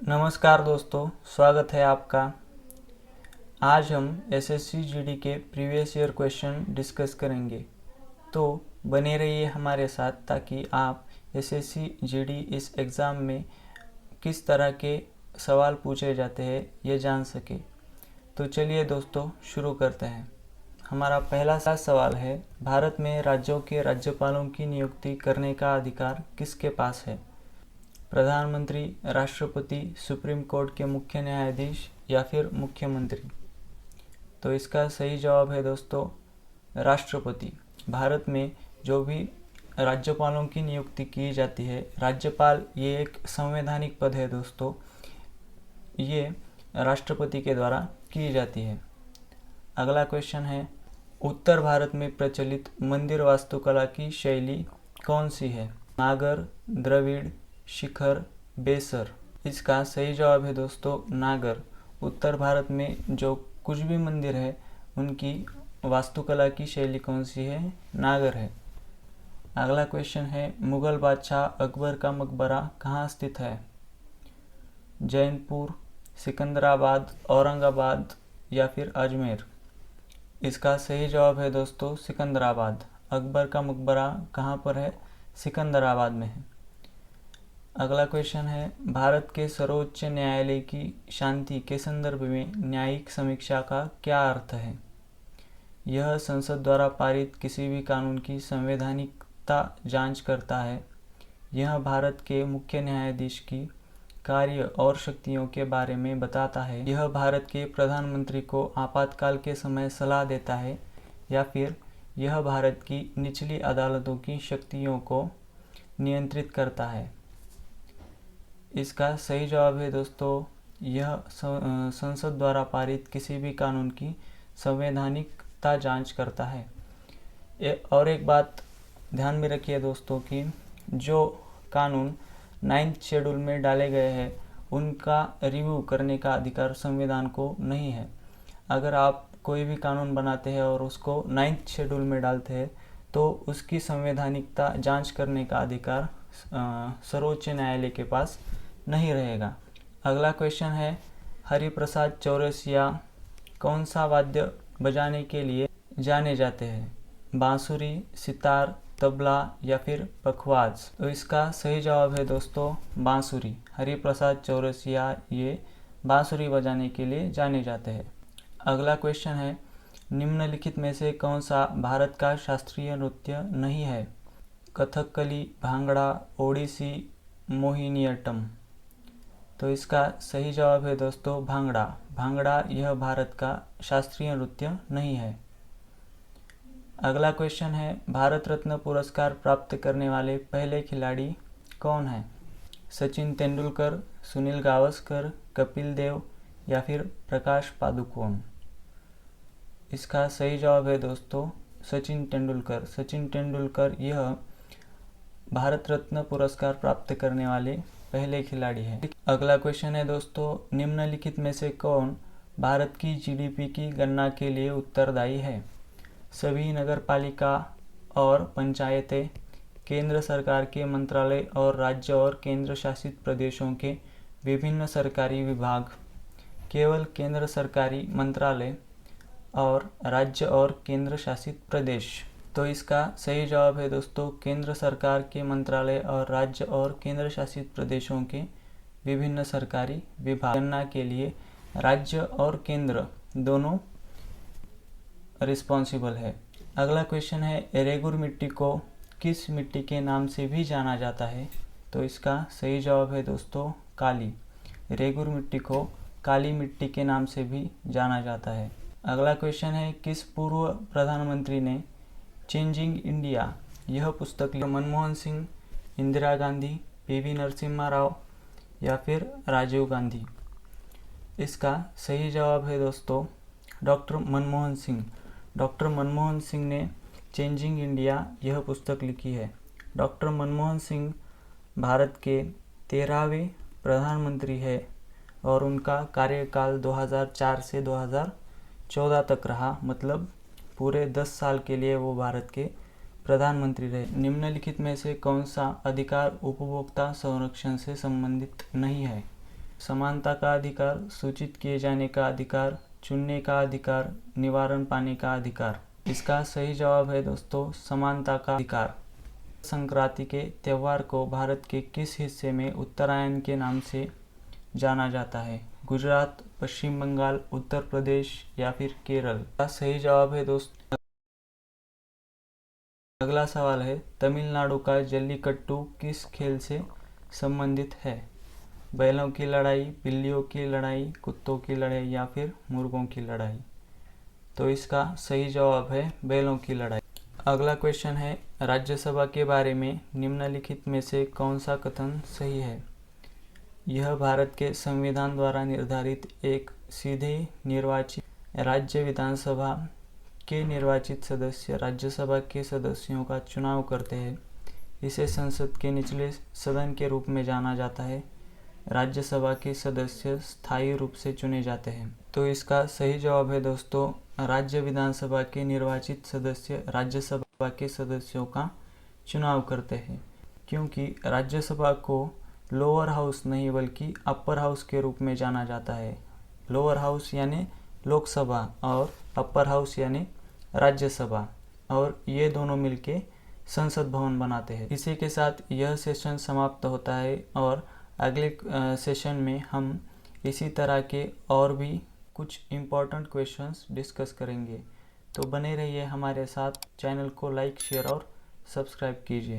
नमस्कार दोस्तों, स्वागत है आपका। आज हम एसएससी जीडी के प्रीवियस ईयर क्वेश्चन डिस्कस करेंगे, तो बने रहिए हमारे साथ ताकि आप एसएससी जीडी इस एग्ज़ाम में किस तरह के सवाल पूछे जाते हैं ये जान सके। तो चलिए दोस्तों शुरू करते हैं। हमारा पहला सवाल है, भारत में राज्यों के राज्यपालों की नियुक्ति करने का अधिकार किसके पास है? प्रधानमंत्री, राष्ट्रपति, सुप्रीम कोर्ट के मुख्य न्यायाधीश या फिर मुख्यमंत्री? तो इसका सही जवाब है दोस्तों राष्ट्रपति। भारत में जो भी राज्यपालों की नियुक्ति की जाती है, राज्यपाल ये एक संवैधानिक पद है दोस्तों, ये राष्ट्रपति के द्वारा की जाती है। अगला क्वेश्चन है, उत्तर भारत में प्रचलित मंदिर वास्तुकला की शैली कौन सी है? नागर, द्रविड़, शिखर, बेसर? इसका सही जवाब है दोस्तों नागर। उत्तर भारत में जो कुछ भी मंदिर है उनकी वास्तुकला की शैली कौन सी है? नागर है। अगला क्वेश्चन है, मुगल बादशाह अकबर का मकबरा कहाँ स्थित है? जैनपुर, सिकंदराबाद, औरंगाबाद या फिर अजमेर? इसका सही जवाब है दोस्तों सिकंदराबाद। अकबर का मकबरा कहाँ पर है? सिकंदराबाद में है। अगला क्वेश्चन है, भारत के सर्वोच्च न्यायालय की शांति के संदर्भ में न्यायिक समीक्षा का क्या अर्थ है? यह संसद द्वारा पारित किसी भी कानून की संवैधानिकता जांच करता है। यह भारत के मुख्य न्यायाधीश की कार्य और शक्तियों के बारे में बताता है। यह भारत के प्रधानमंत्री को आपातकाल के समय सलाह देता है, या फिर यह भारत की निचली अदालतों की शक्तियों को नियंत्रित करता है। इसका सही जवाब है दोस्तों यह संसद द्वारा पारित किसी भी कानून की संवैधानिकता जांच करता है। और एक बात ध्यान में रखिए दोस्तों कि जो कानून 9th शेड्यूल में डाले गए हैं उनका रिव्यू करने का अधिकार संविधान को नहीं है। अगर आप कोई भी कानून बनाते हैं और उसको 9th शेड्यूल में डालते हैं तो उसकी संवैधानिकता जांच करने का अधिकार सर्वोच्च न्यायालय के पास नहीं रहेगा। अगला क्वेश्चन है, हरिप्रसाद चौरसिया कौन सा वाद्य बजाने के लिए जाने जाते हैं? बांसुरी, सितार, तबला या फिर पखवाज? तो इसका सही जवाब है दोस्तों बांसुरी। हरिप्रसाद चौरसिया ये बांसुरी बजाने के लिए जाने जाते हैं। अगला क्वेश्चन है, निम्नलिखित में से कौन सा भारत का शास्त्रीय नृत्य नहीं है? कथकली, भांगड़ा, ओडिसी, मोहिनीअट्टम? तो इसका सही जवाब है दोस्तों भांगड़ा। भांगड़ा यह भारत का शास्त्रीय नृत्य नहीं है। अगला क्वेश्चन है, भारत रत्न पुरस्कार प्राप्त करने वाले पहले खिलाड़ी कौन हैं? सचिन तेंदुलकर, सुनील गावस्कर, कपिल देव या फिर प्रकाश पादुकोण? इसका सही जवाब है दोस्तों सचिन तेंदुलकर। सचिन तेंदुलकर यह भारत रत्न पुरस्कार प्राप्त करने वाले पहले खिलाड़ी हैं। अगला क्वेश्चन है दोस्तों, निम्नलिखित में से कौन भारत की जीडीपी की गणना के लिए उत्तरदायी है? सभी नगरपालिका और पंचायतें, केंद्र सरकार के मंत्रालय और राज्य और केंद्र शासित प्रदेशों के विभिन्न सरकारी विभाग, केवल केंद्र सरकारी मंत्रालय और राज्य और केंद्र शासित प्रदेश? तो इसका सही जवाब है दोस्तों केंद्र सरकार के मंत्रालय और राज्य और केंद्र शासित प्रदेशों के विभिन्न सरकारी विभाग। गणना के लिए राज्य और केंद्र दोनों रिस्पॉन्सिबल है। अगला क्वेश्चन है, रेगुर मिट्टी को किस मिट्टी के नाम से भी जाना जाता है? तो इसका सही जवाब है दोस्तों काली। रेगुर मिट्टी को काली मिट्टी के नाम से भी जाना जाता है। अगला क्वेश्चन है, किस पूर्व प्रधानमंत्री ने चेंजिंग इंडिया यह पुस्तक लिखी? मनमोहन सिंह, इंदिरा गांधी, पीवी नरसिम्हा राव या फिर राजीव गांधी? इसका सही जवाब है दोस्तों डॉक्टर मनमोहन सिंह। डॉक्टर मनमोहन सिंह ने चेंजिंग इंडिया यह पुस्तक लिखी है। डॉक्टर मनमोहन सिंह भारत के 13वें प्रधानमंत्री है और उनका कार्यकाल 2004 से 2014 तक रहा, मतलब पूरे 10 साल के लिए वो भारत के प्रधानमंत्री रहे। निम्नलिखित में से कौन सा अधिकार उपभोक्ता संरक्षण से संबंधित नहीं है? समानता का अधिकार, सूचित किए जाने का अधिकार, चुनने का अधिकार, निवारण पाने का अधिकार। इसका सही जवाब है दोस्तों समानता का अधिकार। संक्रांति के त्यौहार को भारत के किस हिस्से में उत्तरायण के नाम से जाना जाता है? गुजरात, पश्चिम बंगाल, उत्तर प्रदेश या फिर केरल? इसका सही जवाब है दोस्तों। अगला सवाल है, तमिलनाडु का जल्लीकट्टू किस खेल से संबंधित है? बैलों की लड़ाई, बिल्लियों की लड़ाई, कुत्तों की लड़ाई या फिर मुर्गों की लड़ाई? तो इसका सही जवाब है बैलों की लड़ाई। अगला क्वेश्चन है, राज्यसभा के बारे में निम्नलिखित में से कौन सा कथन सही है? यह भारत के संविधान द्वारा निर्धारित एक सीधे निर्वाचित राज्य विधानसभा के निर्वाचित सदस्य राज्यसभा के सदस्यों का चुनाव करते हैं। इसे संसद के निचले सदन के रूप में जाना जाता है। राज्यसभा के सदस्य स्थायी रूप से चुने जाते हैं। तो इसका सही जवाब है दोस्तों, राज्य विधानसभा के निर्वाचित सदस्य राज्यसभा के सदस्यों का चुनाव करते हैं। क्योंकि राज्यसभा को लोअर हाउस नहीं बल्कि अपर हाउस के रूप में जाना जाता है। लोअर हाउस यानी लोकसभा और अपर हाउस यानी राज्यसभा, और ये दोनों मिलके संसद भवन बनाते हैं। इसी के साथ यह सेशन समाप्त होता है और अगले सेशन में हम इसी तरह के और भी कुछ इम्पोर्टेंट क्वेश्चंस डिस्कस करेंगे। तो बने रहिए हमारे साथ, चैनल को लाइक, शेयर और सब्सक्राइब कीजिए।